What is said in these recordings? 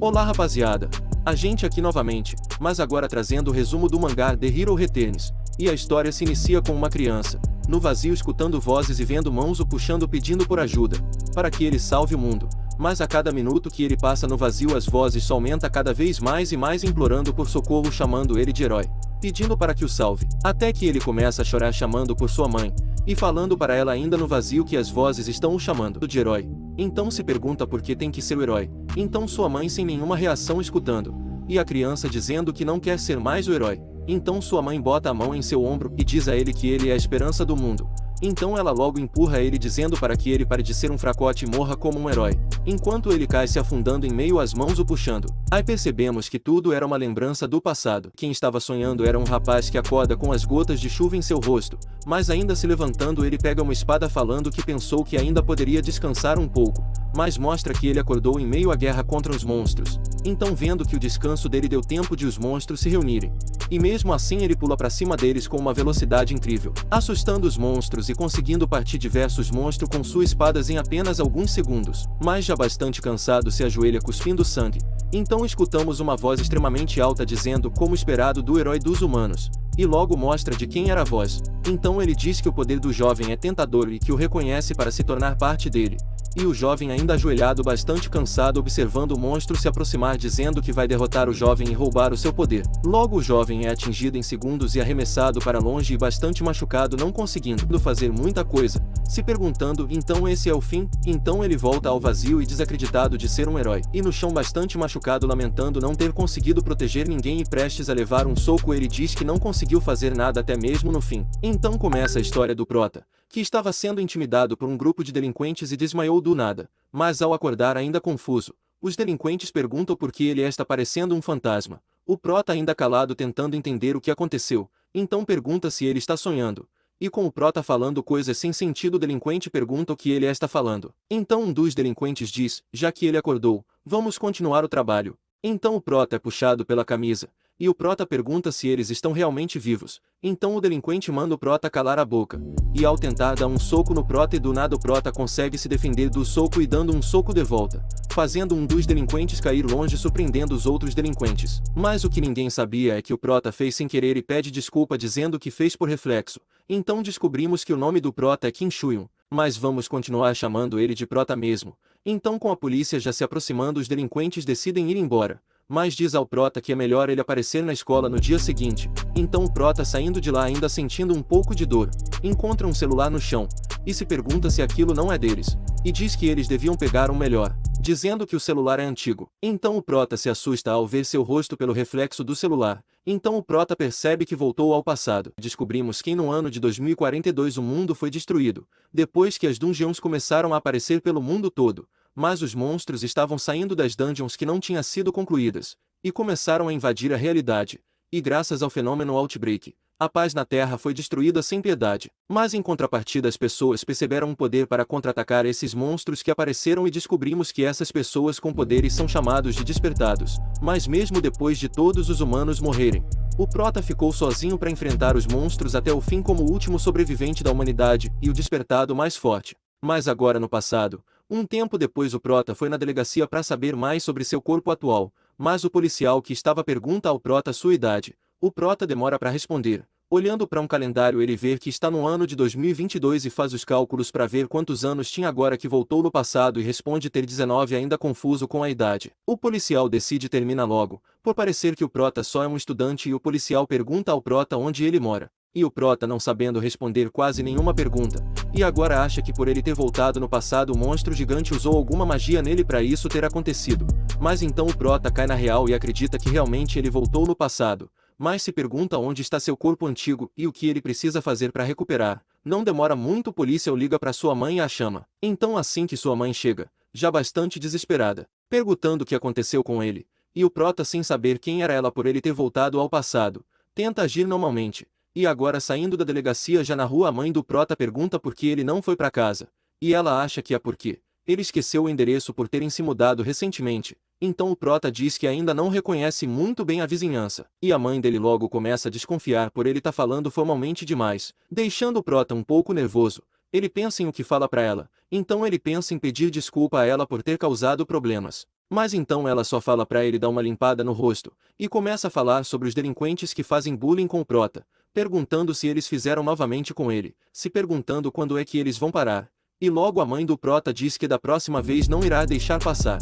Olá rapaziada, a gente aqui novamente, mas agora trazendo o resumo do mangá The Hero Returns, e a história se inicia com uma criança, no vazio escutando vozes e vendo mãos o puxando pedindo por ajuda, para que ele salve o mundo, mas a cada minuto que ele passa no vazio as vozes só aumentam cada vez mais e mais implorando por socorro chamando ele de herói, pedindo para que o salve, até que ele começa a chorar chamando por sua mãe, e falando para ela ainda no vazio que as vozes estão o chamando de herói. Então se pergunta por que tem que ser o herói, então sua mãe sem nenhuma reação escutando, e a criança dizendo que não quer ser mais o herói. Então sua mãe bota a mão em seu ombro e diz a ele que ele é a esperança do mundo. Então ela logo empurra ele dizendo para que ele pare de ser um fracote e morra como um herói, enquanto ele cai se afundando em meio às mãos o puxando. Aí percebemos que tudo era uma lembrança do passado. Quem estava sonhando era um rapaz que acorda com as gotas de chuva em seu rosto, mas ainda se levantando ele pega uma espada falando que pensou que ainda poderia descansar um pouco, mas mostra que ele acordou em meio à guerra contra os monstros. Então vendo que o descanso dele deu tempo de os monstros se reunirem, e mesmo assim ele pula para cima deles com uma velocidade incrível, assustando os monstros e conseguindo partir diversos monstros com suas espadas em apenas alguns segundos, mas já bastante cansado se ajoelha cuspindo sangue. Então escutamos uma voz extremamente alta dizendo como esperado do herói dos humanos, e logo mostra de quem era a voz. Então ele diz que o poder do jovem é tentador e que o reconhece para se tornar parte dele. E o jovem ainda ajoelhado bastante cansado observando o monstro se aproximar dizendo que vai derrotar o jovem e roubar o seu poder. Logo o jovem é atingido em segundos e arremessado para longe e bastante machucado não conseguindo fazer muita coisa, se perguntando então esse é o fim? Então ele volta ao vazio e desacreditado de ser um herói, e no chão bastante machucado lamentando não ter conseguido proteger ninguém e prestes a levar um soco ele diz que não conseguiu fazer nada até mesmo no fim. Então começa a história do prota, que estava sendo intimidado por um grupo de delinquentes e desmaiou do nada, mas ao acordar ainda confuso, os delinquentes perguntam por que ele está parecendo um fantasma. O prota ainda calado tentando entender o que aconteceu, então pergunta se ele está sonhando. E com o prota falando coisas sem sentido o delinquente pergunta o que ele está falando. Então um dos delinquentes diz, já que ele acordou, vamos continuar o trabalho. Então o prota é puxado pela camisa, e o prota pergunta se eles estão realmente vivos. Então o delinquente manda o prota calar a boca, e ao tentar dar um soco no prota e do nada o prota consegue se defender do soco e dando um soco de volta, fazendo um dos delinquentes cair longe surpreendendo os outros delinquentes. Mas o que ninguém sabia é que o prota fez sem querer e pede desculpa dizendo que fez por reflexo. Então descobrimos que o nome do prota é Kim Suyun, mas vamos continuar chamando ele de prota mesmo. Então com a polícia já se aproximando os delinquentes decidem ir embora, mas diz ao prota que é melhor ele aparecer na escola no dia seguinte. Então o prota saindo de lá ainda sentindo um pouco de dor, encontra um celular no chão, e se pergunta se aquilo não é deles, e diz que eles deviam pegar um melhor, dizendo que o celular é antigo. Então o prota se assusta ao ver seu rosto pelo reflexo do celular, então o prota percebe que voltou ao passado. Descobrimos que no ano de 2042 o mundo foi destruído, depois que as dungeons começaram a aparecer pelo mundo todo, mas os monstros estavam saindo das dungeons que não tinham sido concluídas, e começaram a invadir a realidade, e graças ao fenômeno Outbreak, a paz na Terra foi destruída sem piedade. Mas em contrapartida as pessoas perceberam um poder para contra-atacar esses monstros que apareceram e descobrimos que essas pessoas com poderes são chamados de despertados. Mas mesmo depois de todos os humanos morrerem, o prota ficou sozinho para enfrentar os monstros até o fim como o último sobrevivente da humanidade e o despertado mais forte. Mas agora no passado, um tempo depois o prota foi na delegacia para saber mais sobre seu corpo atual, mas o policial que estava pergunta ao prota sua idade. O prota demora para responder. Olhando para um calendário ele vê que está no ano de 2022 e faz os cálculos para ver quantos anos tinha agora que voltou no passado e responde ter 19 ainda confuso com a idade. O policial decide termina logo, por parecer que o prota só é um estudante e o policial pergunta ao prota onde ele mora. E o prota não sabendo responder quase nenhuma pergunta, e agora acha que por ele ter voltado no passado o monstro gigante usou alguma magia nele para isso ter acontecido. Mas então o prota cai na real e acredita que realmente ele voltou no passado. Mas se pergunta onde está seu corpo antigo e o que ele precisa fazer para recuperar. Não demora muito o policial liga para sua mãe e a chama. Então assim que sua mãe chega, já bastante desesperada, perguntando o que aconteceu com ele, e o prota sem saber quem era ela por ele ter voltado ao passado, tenta agir normalmente, e agora saindo da delegacia já na rua a mãe do prota pergunta por que ele não foi para casa, e ela acha que é porque ele esqueceu o endereço por terem se mudado recentemente. Então o prota diz que ainda não reconhece muito bem a vizinhança, e a mãe dele logo começa a desconfiar por ele tá falando formalmente demais, deixando o prota um pouco nervoso. Ele pensa em o que fala para ela, então ele pensa em pedir desculpa a ela por ter causado problemas. Mas então ela só fala pra ele dar uma limpada no rosto, e começa a falar sobre os delinquentes que fazem bullying com o prota, perguntando se eles fizeram novamente com ele, se perguntando quando é que eles vão parar. E logo a mãe do prota diz que da próxima vez não irá deixar passar.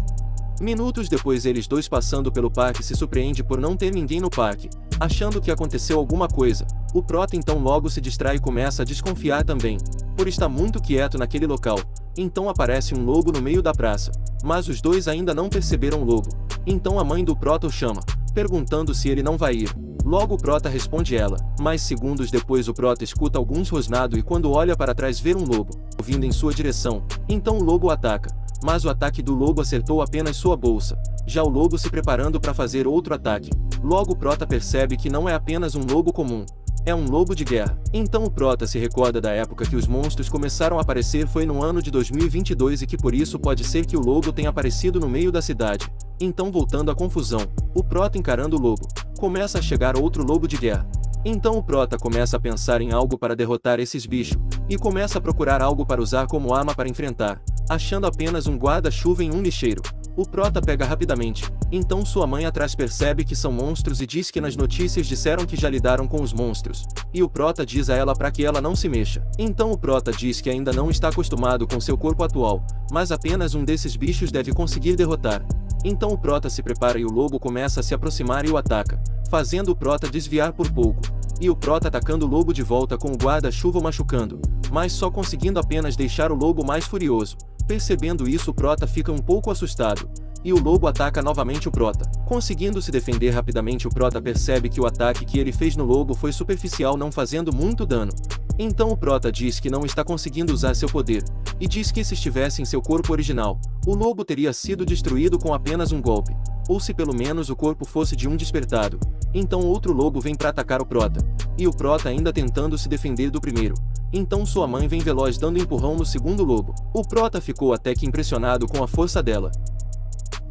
Minutos depois eles dois passando pelo parque se surpreende por não ter ninguém no parque, achando que aconteceu alguma coisa. O prota então logo se distrai e começa a desconfiar também, por estar muito quieto naquele local. Então aparece um lobo no meio da praça, mas os dois ainda não perceberam o lobo. Então a mãe do prota o chama, perguntando se ele não vai ir. Logo o prota responde ela, mas segundos depois o prota escuta alguns rosnados e quando olha para trás vê um lobo, vindo em sua direção. Então o lobo o ataca, mas o ataque do lobo acertou apenas sua bolsa, já o lobo se preparando para fazer outro ataque. Logo o prota percebe que não é apenas um lobo comum, é um lobo de guerra. Então o prota se recorda da época que os monstros começaram a aparecer foi no ano de 2022 e que por isso pode ser que o lobo tenha aparecido no meio da cidade. Então voltando à confusão, o prota encarando o lobo, começa a chegar outro lobo de guerra. Então o prota começa a pensar em algo para derrotar esses bichos, e começa a procurar algo para usar como arma para enfrentar, achando apenas um guarda-chuva em um lixeiro. O prota pega rapidamente, então sua mãe atrás percebe que são monstros e diz que nas notícias disseram que já lidaram com os monstros, e o prota diz a ela para que ela não se mexa. Então o prota diz que ainda não está acostumado com seu corpo atual, mas apenas um desses bichos deve conseguir derrotar. Então o prota se prepara e o lobo começa a se aproximar e o ataca, fazendo o prota desviar por pouco, e o prota atacando o lobo de volta com o guarda-chuva machucando, mas só conseguindo apenas deixar o lobo mais furioso. Percebendo isso o prota fica um pouco assustado, e o lobo ataca novamente o prota. Conseguindo se defender rapidamente o prota percebe que o ataque que ele fez no lobo foi superficial, não fazendo muito dano. Então o prota diz que não está conseguindo usar seu poder, e diz que se estivesse em seu corpo original, o lobo teria sido destruído com apenas um golpe, ou se pelo menos o corpo fosse de um despertado. Então outro lobo vem para atacar o prota, e o prota ainda tentando se defender do primeiro. Então sua mãe vem veloz dando empurrão no segundo lobo. O prota ficou até que impressionado com a força dela,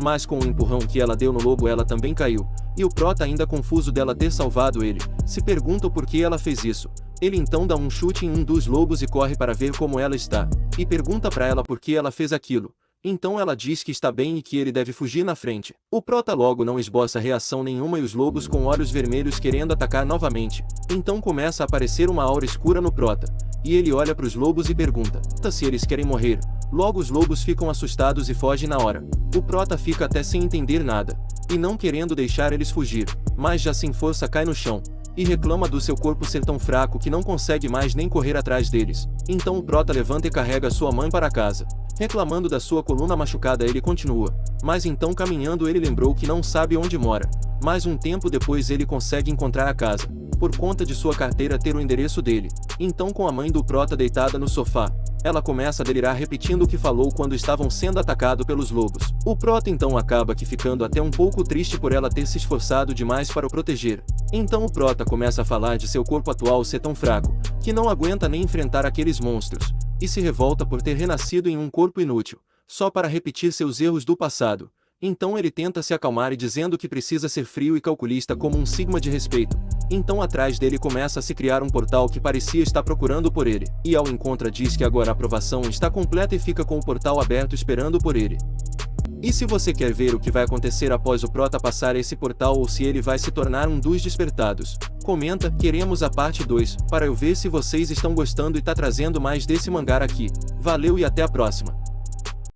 mas com o empurrão que ela deu no lobo ela também caiu, e o prota ainda confuso dela ter salvado ele, se pergunta por que ela fez isso. Ele então dá um chute em um dos lobos e corre para ver como ela está, e pergunta para ela por que ela fez aquilo. Então ela diz que está bem e que ele deve fugir na frente. O prota logo não esboça reação nenhuma e os lobos com olhos vermelhos querendo atacar novamente. Então começa a aparecer uma aura escura no prota, e ele olha para os lobos e pergunta se eles querem morrer. Logo os lobos ficam assustados e fogem na hora. O prota fica até sem entender nada, e não querendo deixar eles fugir, mas já sem força cai no chão, e reclama do seu corpo ser tão fraco que não consegue mais nem correr atrás deles. Então o prota levanta e carrega sua mãe para casa. Reclamando da sua coluna machucada ele continua, mas então caminhando ele lembrou que não sabe onde mora. Mas um tempo depois ele consegue encontrar a casa, por conta de sua carteira ter o endereço dele. Então com a mãe do prota deitada no sofá, ela começa a delirar repetindo o que falou quando estavam sendo atacados pelos lobos. O prota então acaba que ficando até um pouco triste por ela ter se esforçado demais para o proteger. Então o prota começa a falar de seu corpo atual ser tão fraco, que não aguenta nem enfrentar aqueles monstros, e se revolta por ter renascido em um corpo inútil, só para repetir seus erros do passado. Então ele tenta se acalmar e dizendo que precisa ser frio e calculista como um sigma de respeito. Então atrás dele começa a se criar um portal que parecia estar procurando por ele, e ao encontra diz que agora a aprovação está completa e fica com o portal aberto esperando por ele. E se você quer ver o que vai acontecer após o prota passar esse portal ou se ele vai se tornar um dos despertados, comenta, queremos a parte 2, para eu ver se vocês estão gostando e tá trazendo mais desse mangá aqui. Valeu e até a próxima.